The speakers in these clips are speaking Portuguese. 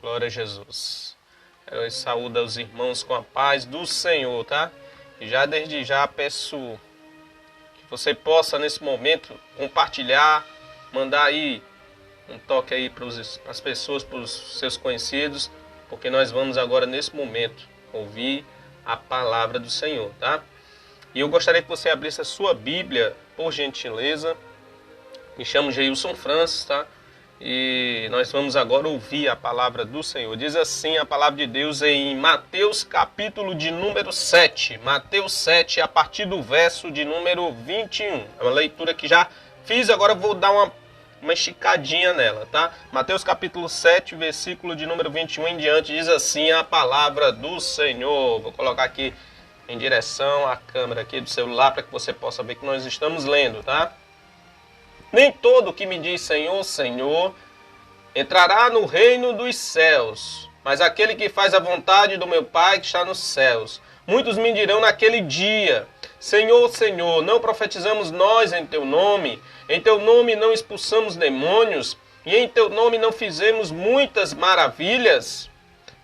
Glória a Jesus. Eu saúdo os irmãos com a paz do Senhor, tá? E já desde já peço que você possa nesse momento compartilhar, mandar aí um toque aí para as pessoas, para os seus conhecidos, porque nós vamos agora nesse momento ouvir a palavra do Senhor, tá? E eu gostaria que você abrisse a sua Bíblia, por gentileza. Me chamo Geilson Francis, tá? E nós vamos agora ouvir a palavra do Senhor. Diz assim a palavra de Deus em Mateus capítulo de número 7. Mateus 7, a partir do verso de número 21. É uma leitura que já fiz, agora vou dar uma esticadinha nela, tá? Mateus capítulo 7, versículo de número 21 em diante, diz assim a palavra do Senhor. Vou colocar aqui em direção à câmera aqui do celular para que você possa ver que nós estamos lendo, tá? Nem todo que me diz Senhor, Senhor, entrará no reino dos céus, mas aquele que faz a vontade do meu Pai que está nos céus. Muitos me dirão naquele dia, Senhor, Senhor, não profetizamos nós em teu nome não expulsamos demônios, e em teu nome não fizemos muitas maravilhas?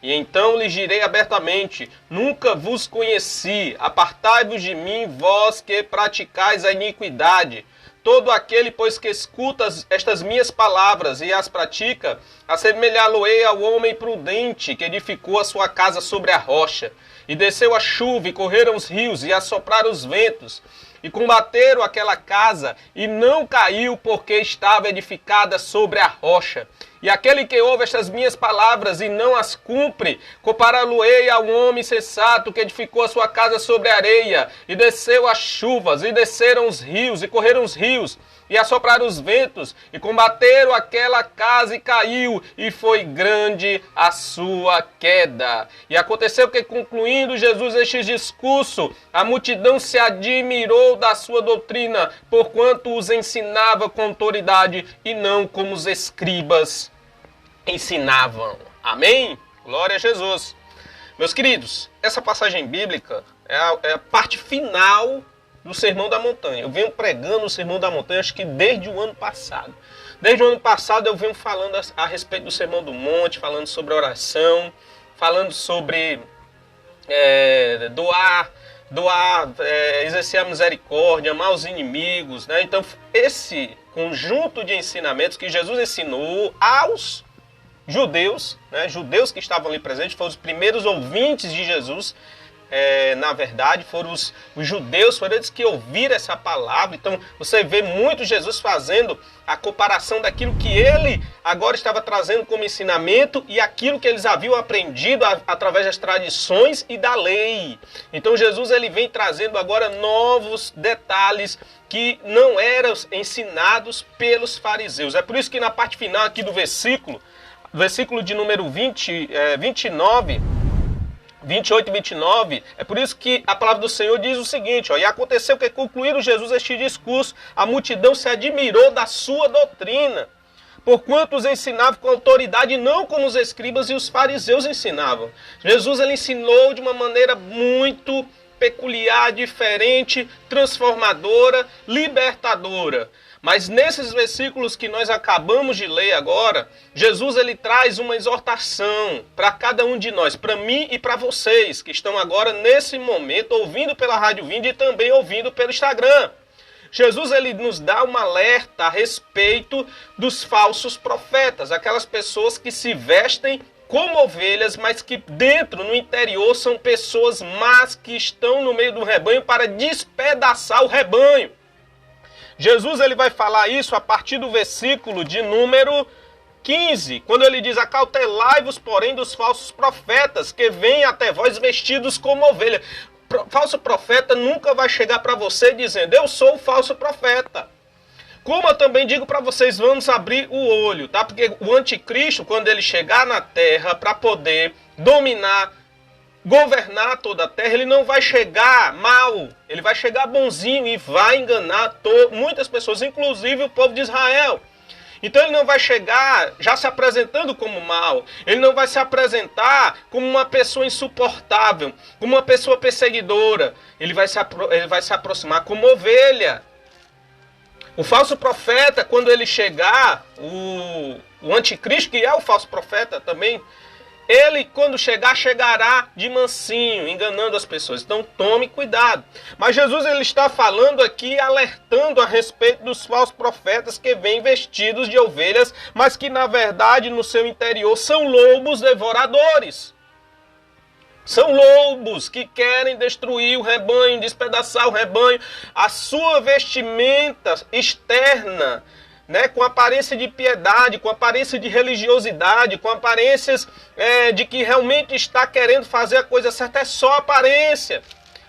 E então lhes direi abertamente, nunca vos conheci, apartai-vos de mim, vós que praticais a iniquidade. Todo aquele, pois, que escuta estas minhas palavras e as pratica, assemelhá-lo-ei ao homem prudente que edificou a sua casa sobre a rocha. E desceu a chuva, e correram os rios, e assopraram os ventos, e combateram aquela casa, e não caiu, porque estava edificada sobre a rocha. E aquele que ouve estas minhas palavras e não as cumpre, compará-lo-ei ao homem sensato que edificou a sua casa sobre a areia, e desceu as chuvas, e desceram os rios, e correram os rios, e assopraram os ventos, e combateram aquela casa, e caiu, e foi grande a sua queda. E aconteceu que, concluindo Jesus este discurso, a multidão se admirou da sua doutrina, porquanto os ensinava com autoridade, e não como os escribas ensinavam. Amém? Glória a Jesus. Meus queridos, essa passagem bíblica é a parte final do Sermão da Montanha. Eu venho pregando o Sermão da Montanha, acho que desde o ano passado. Desde o ano passado eu venho falando a respeito do Sermão do Monte, falando sobre oração, falando sobre exercer a misericórdia, amar os inimigos, né? Então, esse conjunto de ensinamentos que Jesus ensinou aos judeus, né? Judeus que estavam ali presentes, foram os primeiros ouvintes de Jesus. Na verdade, foram os judeus, foram eles que ouviram essa palavra. Então você vê muito Jesus fazendo a comparação daquilo que ele agora estava trazendo como ensinamento e aquilo que eles haviam aprendido através das tradições e da lei. Então Jesus ele vem trazendo agora novos detalhes que não eram ensinados pelos fariseus. É por isso que na parte final aqui do versículo de número 29, 28 e 29, é por isso que a palavra do Senhor diz o seguinte, e aconteceu que concluído Jesus este discurso, a multidão se admirou da sua doutrina, porquanto os ensinava com autoridade, não como os escribas e os fariseus ensinavam. Jesus ele ensinou de uma maneira muito peculiar, diferente, transformadora, libertadora. Mas nesses versículos que nós acabamos de ler agora, Jesus ele traz uma exortação para cada um de nós, para mim e para vocês que estão agora nesse momento ouvindo pela Rádio Vinde e também ouvindo pelo Instagram. Jesus ele nos dá um alerta a respeito dos falsos profetas, aquelas pessoas que se vestem como ovelhas, mas que dentro, no interior, são pessoas más que estão no meio do rebanho para despedaçar o rebanho. Jesus ele vai falar isso a partir do versículo de número 15, quando ele diz, acautelai-vos, porém, dos falsos profetas, que vêm até vós vestidos como ovelha. Falso profeta nunca vai chegar para você dizendo, eu sou o falso profeta. Como eu também digo para vocês, vamos abrir o olho, tá? Porque o anticristo, quando ele chegar na terra para poder dominar, governar toda a terra, ele não vai chegar mal, ele vai chegar bonzinho e vai enganar muitas pessoas, inclusive o povo de Israel. Então ele não vai chegar já se apresentando como mal, ele não vai se apresentar como uma pessoa insuportável, como uma pessoa perseguidora, ele vai se aproximar como ovelha. O falso profeta, quando ele chegar, o anticristo, que é o falso profeta também, ele, quando chegar, chegará de mansinho, enganando as pessoas. Então, tome cuidado. Mas Jesus, ele está falando aqui, alertando a respeito dos falsos profetas que vêm vestidos de ovelhas, mas que, na verdade, no seu interior, são lobos devoradores. São lobos que querem destruir o rebanho, despedaçar o rebanho. A sua vestimenta externa, né, com aparência de piedade, com aparência de religiosidade, com aparências de que realmente está querendo fazer a coisa certa, é só aparência.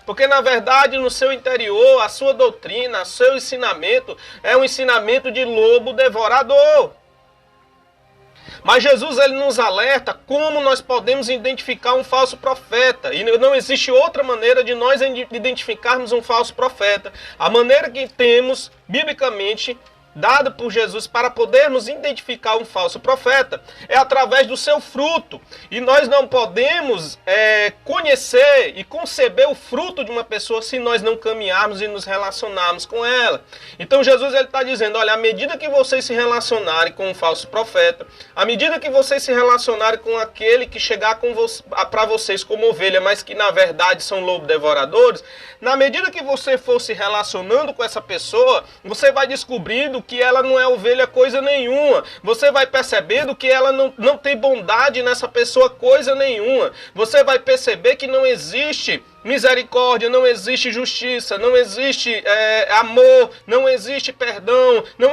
Porque, na verdade, no seu interior, a sua doutrina, o seu ensinamento é um ensinamento de lobo devorador. Mas Jesus, ele nos alerta como nós podemos identificar um falso profeta. E não existe outra maneira de nós identificarmos um falso profeta. A maneira que temos, biblicamente, dado por Jesus para podermos identificar um falso profeta é através do seu fruto. E nós não podemos conhecer e conceber o fruto de uma pessoa se nós não caminharmos e nos relacionarmos com ela. Então Jesus está dizendo, olha, à medida que vocês se relacionarem com um falso profeta, à medida que vocês se relacionarem com aquele que chegar para vocês como ovelha, mas que na verdade são lobos devoradores, na medida que você for se relacionando com essa pessoa, você vai descobrindo que ela não é ovelha coisa nenhuma. Você vai percebendo que ela não tem bondade nessa pessoa coisa nenhuma. Você vai perceber que não existe misericórdia, não existe justiça, não existe amor, não existe perdão, não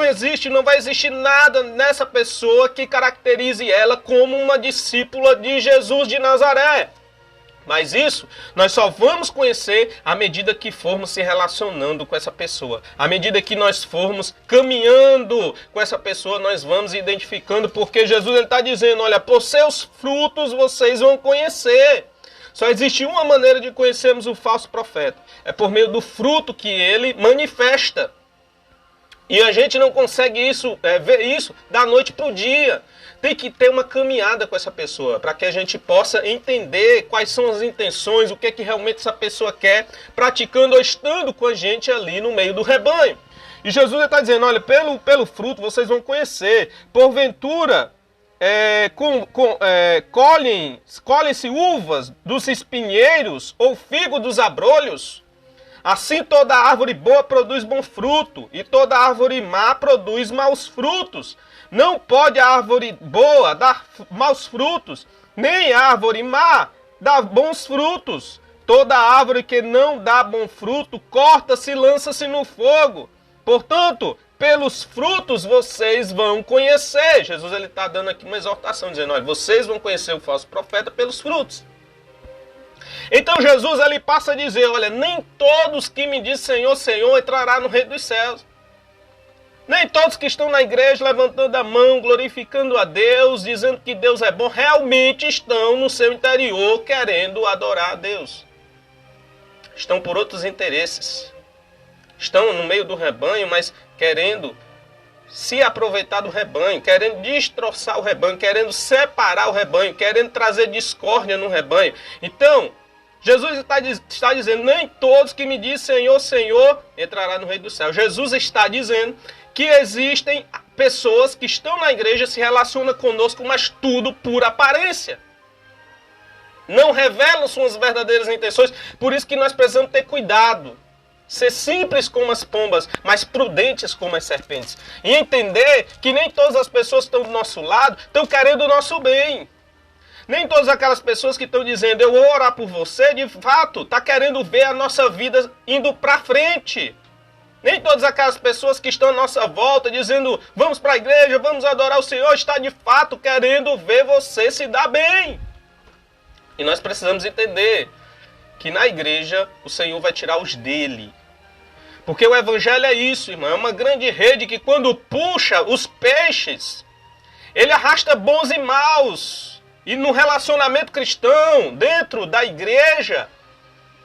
vai existir nada nessa pessoa que caracterize ela como uma discípula de Jesus de Nazaré. Mas isso nós só vamos conhecer à medida que formos se relacionando com essa pessoa. À medida que nós formos caminhando com essa pessoa, nós vamos identificando, porque Jesus está dizendo, olha, por seus frutos vocês vão conhecer. Só existe uma maneira de conhecermos o falso profeta. É por meio do fruto que ele manifesta. E a gente não consegue ver isso da noite para o dia. Tem que ter uma caminhada com essa pessoa, para que a gente possa entender quais são as intenções, o que é que realmente essa pessoa quer, praticando ou estando com a gente ali no meio do rebanho. E Jesus está dizendo, olha, pelo fruto vocês vão conhecer. Porventura, colhem-se uvas dos espinheiros ou figo dos abrolhos? Assim toda árvore boa produz bom fruto, e toda árvore má produz maus frutos. Não pode a árvore boa dar maus frutos, nem a árvore má dar bons frutos. Toda árvore que não dá bom fruto, corta-se e lança-se no fogo. Portanto, pelos frutos vocês vão conhecer. Jesus está dando aqui uma exortação, dizendo, olha, vocês vão conhecer o falso profeta pelos frutos. Então Jesus ele passa a dizer, olha, nem todos que me dizem Senhor, Senhor, entrará no reino dos céus. Nem todos que estão na igreja levantando a mão, glorificando a Deus, dizendo que Deus é bom, realmente estão no seu interior querendo adorar a Deus. Estão por outros interesses. Estão no meio do rebanho, mas querendo se aproveitar do rebanho, querendo destroçar o rebanho, querendo separar o rebanho, querendo trazer discórdia no rebanho. Então, Jesus está dizendo, nem todos que me dizem Senhor, Senhor, entrará no reino do céu. Jesus está dizendo que existem pessoas que estão na igreja, se relacionam conosco, mas tudo por aparência. Não revelam suas verdadeiras intenções, por isso que nós precisamos ter cuidado. Ser simples como as pombas, mas prudentes como as serpentes. E entender que nem todas as pessoas que estão do nosso lado estão querendo o nosso bem. Nem todas aquelas pessoas que estão dizendo, eu vou orar por você, de fato, está querendo ver a nossa vida indo para frente. Nem todas aquelas pessoas que estão à nossa volta dizendo, vamos para a igreja, vamos adorar o Senhor, está de fato querendo ver você se dar bem. E nós precisamos entender que na igreja o Senhor vai tirar os dele. Porque o evangelho é isso, irmão, é uma grande rede que quando puxa os peixes, ele arrasta bons e maus. E no relacionamento cristão, dentro da igreja,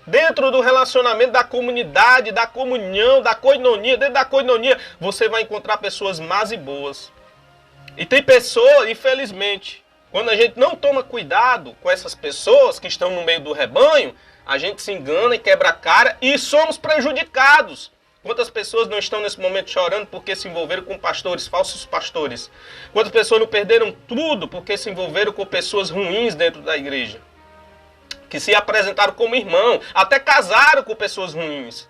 dentro do relacionamento da comunidade, da comunhão, da koinonia, dentro da koinonia, você vai encontrar pessoas más e boas. E tem pessoas, infelizmente, quando a gente não toma cuidado com essas pessoas que estão no meio do rebanho, a gente se engana e quebra a cara e somos prejudicados. Quantas pessoas não estão nesse momento chorando porque se envolveram com pastores, falsos pastores? Quantas pessoas não perderam tudo porque se envolveram com pessoas ruins dentro da igreja? Que se apresentaram como irmão, até casaram com pessoas ruins.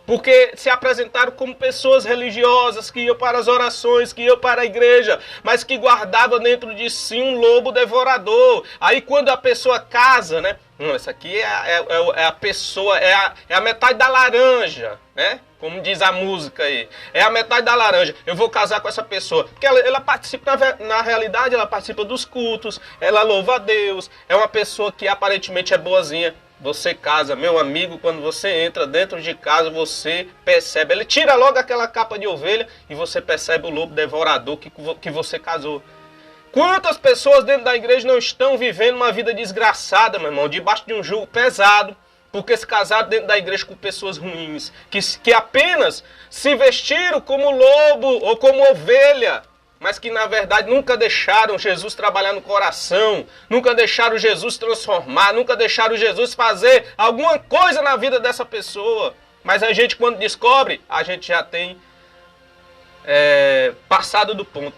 Porque se apresentaram como pessoas religiosas, que iam para as orações, que iam para a igreja, mas que guardavam dentro de si um lobo devorador. Aí quando a pessoa casa, né? Não, essa aqui é a pessoa, é a metade da laranja, né? Como diz a música aí. É a metade da laranja. Eu vou casar com essa pessoa. Porque ela participa, na realidade, ela participa dos cultos, ela louva a Deus, é uma pessoa que aparentemente é boazinha. Você casa, meu amigo, quando você entra dentro de casa, você percebe. Ele tira logo aquela capa de ovelha e você percebe o lobo devorador que você casou. Quantas pessoas dentro da igreja não estão vivendo uma vida desgraçada, meu irmão, debaixo de um jugo pesado, porque se casaram dentro da igreja com pessoas ruins, que apenas se vestiram como lobo ou como ovelha, mas que na verdade nunca deixaram Jesus trabalhar no coração, nunca deixaram Jesus transformar, nunca deixaram Jesus fazer alguma coisa na vida dessa pessoa. Mas a gente, quando descobre, a gente já tem passado do ponto.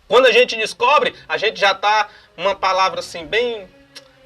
Quando a gente descobre, a gente já está, uma palavra assim bem...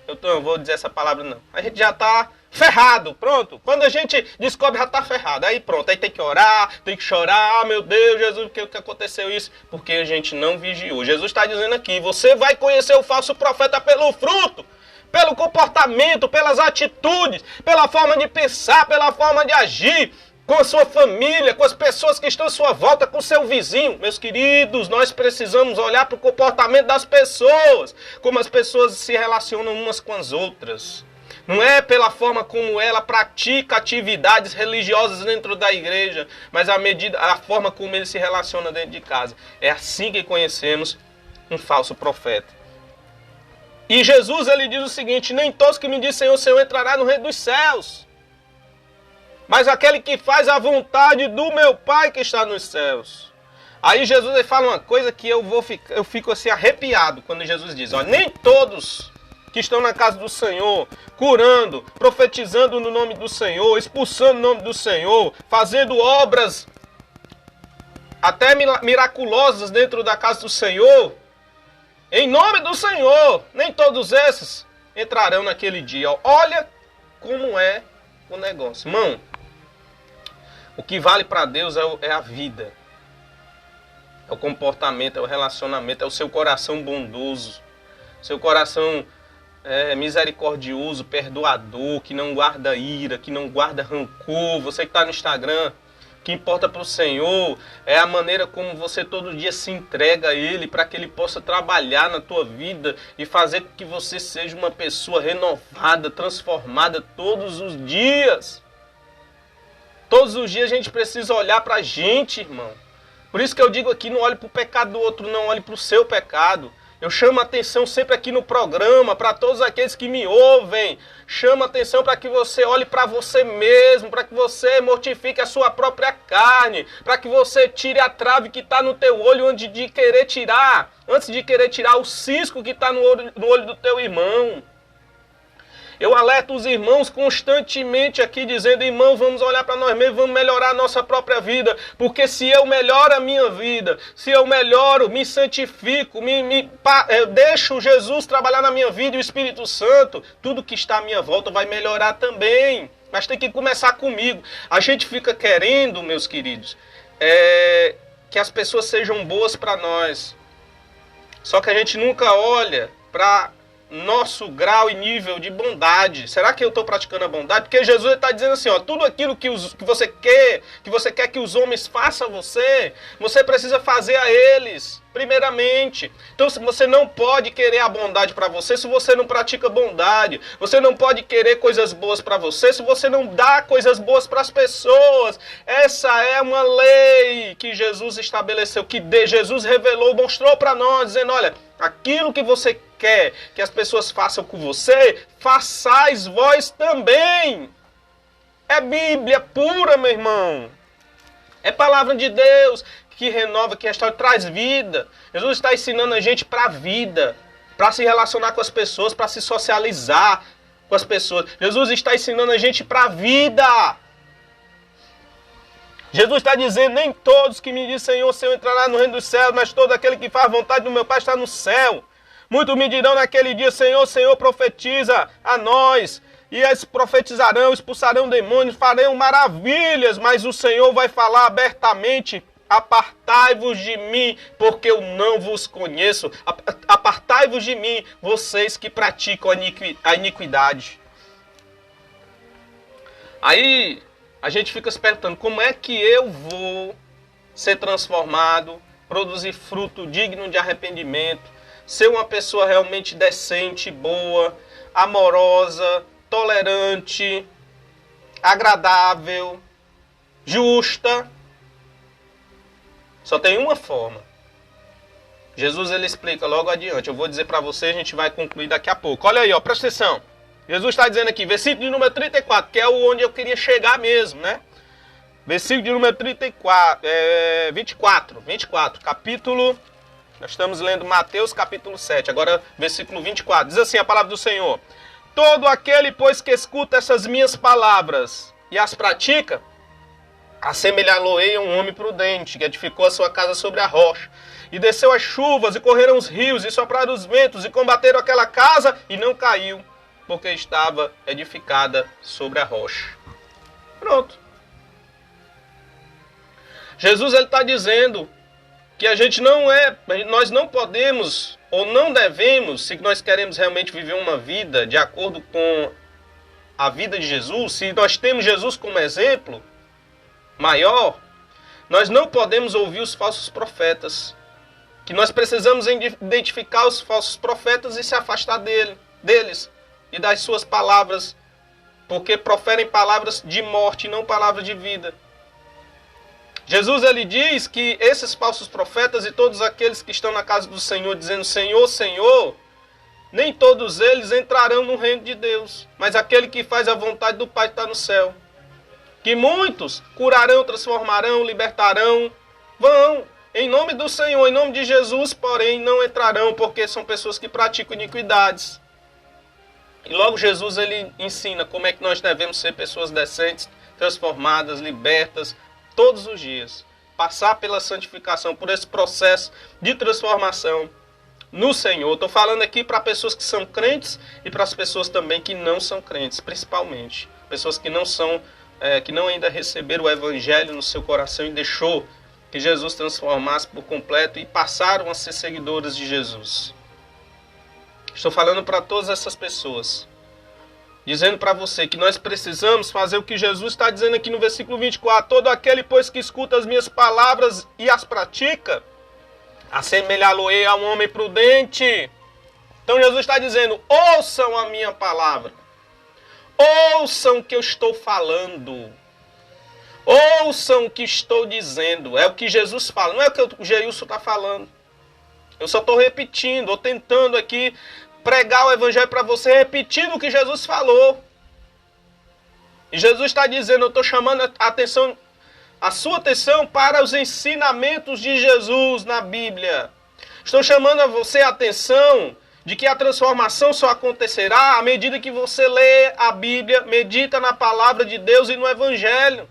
Eu não vou dizer essa palavra não. A gente já está ferrado, pronto. Quando a gente descobre, já está ferrado. Aí pronto, aí tem que orar, tem que chorar. Ah, meu Deus, Jesus, por que aconteceu isso? Porque a gente não vigiou. Jesus está dizendo aqui, você vai conhecer o falso profeta pelo fruto, pelo comportamento, pelas atitudes, pela forma de pensar, pela forma de agir, com a sua família, com as pessoas que estão à sua volta, com o seu vizinho. Meus queridos, nós precisamos olhar para o comportamento das pessoas, como as pessoas se relacionam umas com as outras. Não é pela forma como ela pratica atividades religiosas dentro da igreja, mas a forma como ele se relaciona dentro de casa. É assim que conhecemos um falso profeta. E Jesus, ele diz o seguinte, nem todos que me dizem Senhor, Senhor entrará no reino dos céus, mas aquele que faz a vontade do meu Pai que está nos céus. Aí Jesus ele fala uma coisa que eu fico assim arrepiado quando Jesus diz, ó, nem todos que estão na casa do Senhor, curando, profetizando no nome do Senhor, expulsando no nome do Senhor, fazendo obras até miraculosas dentro da casa do Senhor, em nome do Senhor, nem todos esses entrarão naquele dia. Olha como é o negócio. Irmão, o que vale para Deus é a vida, é o comportamento, é o relacionamento, é o seu coração bondoso, seu coração misericordioso, perdoador, que não guarda ira, que não guarda rancor. Você que está no Instagram, o que importa para o Senhor é a maneira como você todo dia se entrega a Ele para que Ele possa trabalhar na tua vida e fazer com que você seja uma pessoa renovada, transformada todos os dias. Todos os dias a gente precisa olhar para a gente, irmão. Por isso que eu digo aqui, não olhe para o pecado do outro, não olhe para o seu pecado. Eu chamo a atenção sempre aqui no programa, para todos aqueles que me ouvem. Chamo a atenção para que você olhe para você mesmo, para que você mortifique a sua própria carne, para que você tire a trave que está no teu olho antes de querer tirar o cisco que está no olho do teu irmão. Eu alerto os irmãos constantemente aqui, dizendo, irmão, vamos olhar para nós mesmos, vamos melhorar a nossa própria vida, porque se eu melhoro a minha vida, se eu melhoro, me santifico, eu deixo Jesus trabalhar na minha vida e o Espírito Santo, tudo que está à minha volta vai melhorar também. Mas tem que começar comigo. A gente fica querendo, meus queridos, que as pessoas sejam boas para nós. Só que a gente nunca olha para nosso grau e nível de bondade. Será que eu estou praticando a bondade? Porque Jesus está dizendo assim, ó, tudo aquilo que você quer que os homens façam a você, você precisa fazer a eles, primeiramente. Então você não pode querer a bondade para você se você não pratica bondade. Você não pode querer coisas boas para você se você não dá coisas boas para as pessoas. Essa é uma lei que Jesus estabeleceu, que Jesus revelou, mostrou para nós, dizendo, olha, aquilo que você quer que as pessoas façam com você, façais vós também. É Bíblia pura, meu irmão. É palavra de Deus que renova, que restaura, traz vida. Jesus está ensinando a gente para a vida, para se relacionar com as pessoas, para se socializar com as pessoas. Jesus está ensinando a gente para a vida. Jesus está dizendo, nem todos que me dizem Senhor, Senhor entrará no reino dos céus, mas todo aquele que faz a vontade do meu Pai está no céu. Muitos me dirão naquele dia, Senhor, Senhor, profetiza a nós. E eles profetizarão, expulsarão demônios, farão maravilhas, mas o Senhor vai falar abertamente, apartai-vos de mim, porque eu não vos conheço. Apartai-vos de mim, vocês que praticam a iniquidade. Aí a gente fica se perguntando, como é que eu vou ser transformado, produzir fruto digno de arrependimento, ser uma pessoa realmente decente, boa, amorosa, tolerante, agradável, justa? Só tem uma forma. Jesus ele explica logo adiante. Eu vou dizer para você, a gente vai concluir daqui a pouco. Olha aí, ó, presta atenção. Jesus está dizendo aqui, versículo de número 34, que é onde eu queria chegar mesmo, né? Versículo de número 24, capítulo... Nós estamos lendo Mateus capítulo 7, agora versículo 24. Diz assim a palavra do Senhor. Todo aquele, pois, que escuta essas minhas palavras e as pratica, assemelhá-lo-ei a um homem prudente, que edificou a sua casa sobre a rocha. E desceu as chuvas, e correram os rios, e sopraram os ventos, e combateram aquela casa, e não caiu, porque estava edificada sobre a rocha. Pronto. Jesus ele está dizendo que nós não podemos ou não devemos, se nós queremos realmente viver uma vida de acordo com a vida de Jesus, se nós temos Jesus como exemplo maior, nós não podemos ouvir os falsos profetas. Que nós precisamos identificar os falsos profetas e se afastar deles e das suas palavras, porque proferem palavras de morte e não palavras de vida. Jesus ele diz que esses falsos profetas e todos aqueles que estão na casa do Senhor dizendo Senhor, Senhor, nem todos eles entrarão no reino de Deus, mas aquele que faz a vontade do Pai está no céu. Que muitos curarão, transformarão, libertarão, vão em nome do Senhor, em nome de Jesus, porém não entrarão porque são pessoas que praticam iniquidades. E logo Jesus ele ensina como é que nós devemos ser pessoas decentes, transformadas, libertas, todos os dias, passar pela santificação, por esse processo de transformação no Senhor. Estou falando aqui para pessoas que são crentes e para as pessoas também que não são crentes, principalmente. Pessoas que não são, que não ainda receberam o Evangelho no seu coração e deixou que Jesus transformasse por completo e passaram a ser seguidores de Jesus. Estou falando para todas essas pessoas. Dizendo para você que nós precisamos fazer o que Jesus está dizendo aqui no versículo 24. Todo aquele, pois, que escuta as minhas palavras e as pratica, assemelhá-lo-ei a um homem prudente. Então Jesus está dizendo, ouçam a minha palavra. Ouçam o que eu estou falando. Ouçam o que estou dizendo. É o que Jesus fala, não é o que o Geilson está falando. Eu só estou repetindo, ou tentando aqui pregar o Evangelho para você, repetindo o que Jesus falou. E Jesus está dizendo, eu estou chamando a sua atenção para os ensinamentos de Jesus na Bíblia. Estou chamando a você a atenção de que a transformação só acontecerá à medida que você lê a Bíblia, medita na palavra de Deus e no Evangelho.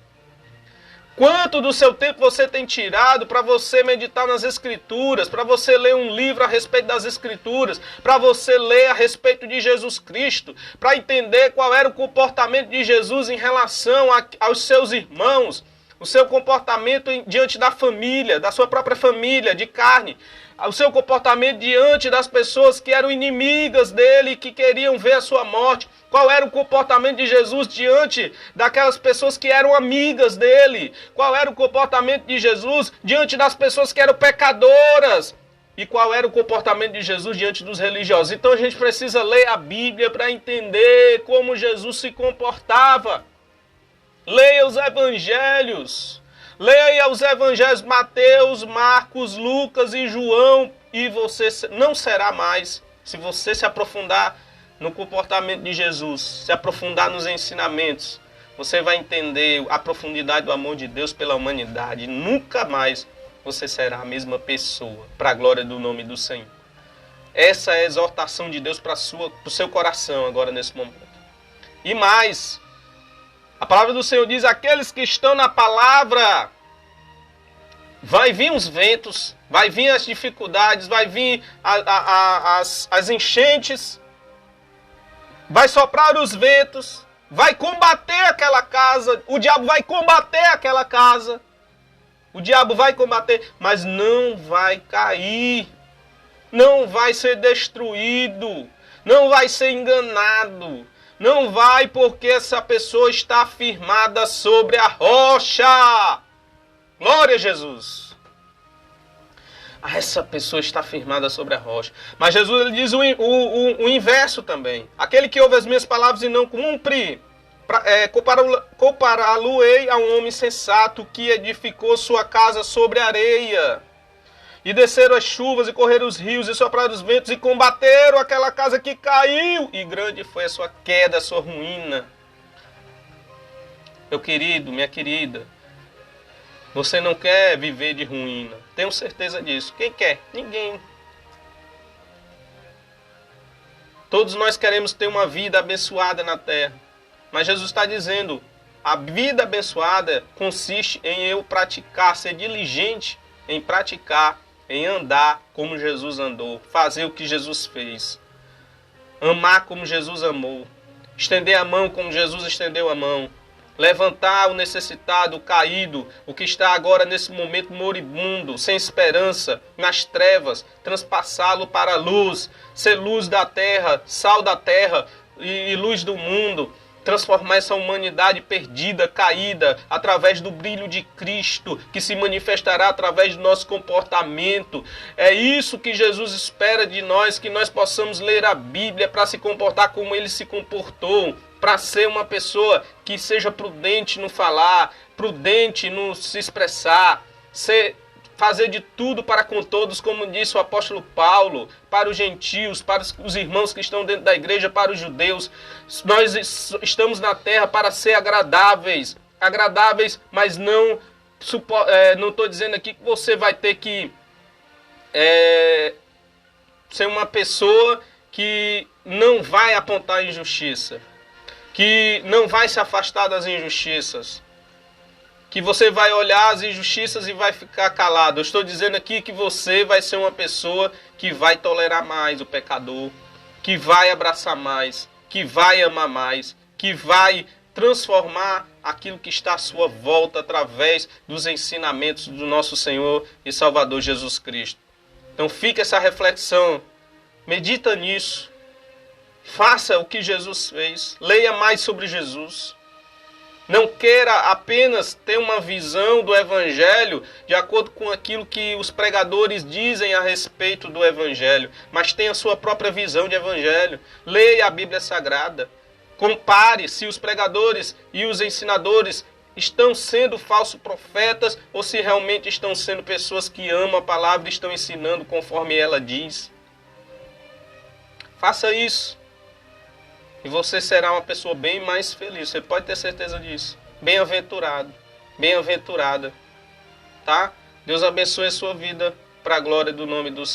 Quanto do seu tempo você tem tirado para você meditar nas Escrituras, para você ler um livro a respeito das Escrituras, para você ler a respeito de Jesus Cristo, para entender qual era o comportamento de Jesus em relação aos seus irmãos, o seu comportamento diante da família, da sua própria família, de carne, o seu comportamento diante das pessoas que eram inimigas dele, que queriam ver a sua morte. Qual era o comportamento de Jesus diante daquelas pessoas que eram amigas dele? Qual era o comportamento de Jesus diante das pessoas que eram pecadoras? E qual era o comportamento de Jesus diante dos religiosos? Então a gente precisa ler a Bíblia para entender como Jesus se comportava. Leia os evangelhos. Leia os evangelhos Mateus, Marcos, Lucas e João. E você não será mais, se você se aprofundar no comportamento de Jesus, se aprofundar nos ensinamentos, você vai entender a profundidade do amor de Deus pela humanidade. Nunca mais você será a mesma pessoa, para a glória do nome do Senhor. Essa é a exortação de Deus para o seu coração agora nesse momento. E mais, a palavra do Senhor diz, aqueles que estão na palavra Vai vir os ventos, vai vir as dificuldades, vai vir as enchentes, vai soprar os ventos, vai combater aquela casa, o diabo vai combater aquela casa, o diabo vai combater, mas não vai cair, não vai ser destruído, não vai ser enganado, não vai, porque essa pessoa está firmada sobre a rocha. Glória a Jesus. Essa pessoa está firmada sobre a rocha. Mas Jesus ele diz o inverso também. Aquele que ouve as minhas palavras e não cumpre, compará-lo-ei a um homem sensato que edificou sua casa sobre a areia. E desceram as chuvas, e correram os rios, e sopraram os ventos, e combateram aquela casa que caiu. E grande foi a sua queda, a sua ruína. Meu querido, minha querida, você não quer viver de ruína. Tenho certeza disso. Quem quer? Ninguém. Todos nós queremos ter uma vida abençoada na terra. Mas Jesus está dizendo, a vida abençoada consiste em eu praticar, ser diligente em praticar, em andar como Jesus andou, fazer o que Jesus fez, amar como Jesus amou, estender a mão como Jesus estendeu a mão, levantar o necessitado, o caído, o que está agora nesse momento moribundo, sem esperança, nas trevas, transpassá-lo para a luz, ser luz da terra, sal da terra e luz do mundo, transformar essa humanidade perdida, caída, através do brilho de Cristo, que se manifestará através do nosso comportamento. É isso que Jesus espera de nós, que nós possamos ler a Bíblia para se comportar como Ele se comportou, para ser uma pessoa que seja prudente no falar, prudente no se expressar, fazer de tudo para com todos, como disse o apóstolo Paulo, para os gentios, para os irmãos que estão dentro da igreja, para os judeus. Nós estamos na terra para ser agradáveis, mas não estou dizendo aqui que você vai ter que ser uma pessoa que não vai apontar injustiça, que não vai se afastar das injustiças, que você vai olhar as injustiças e vai ficar calado. Eu estou dizendo aqui que você vai ser uma pessoa que vai tolerar mais o pecador, que vai abraçar mais, que vai amar mais, que vai transformar aquilo que está à sua volta através dos ensinamentos do nosso Senhor e Salvador Jesus Cristo. Então fica essa reflexão, medita nisso, faça o que Jesus fez, leia mais sobre Jesus. Não queira apenas ter uma visão do Evangelho de acordo com aquilo que os pregadores dizem a respeito do Evangelho, mas tenha a sua própria visão de Evangelho. Leia a Bíblia Sagrada. Compare se os pregadores e os ensinadores estão sendo falsos profetas ou se realmente estão sendo pessoas que amam a palavra e estão ensinando conforme ela diz. Faça isso. E você será uma pessoa bem mais feliz. Você pode ter certeza disso. Bem-aventurado. Bem-aventurada. Tá? Deus abençoe a sua vida para a glória do nome do Senhor.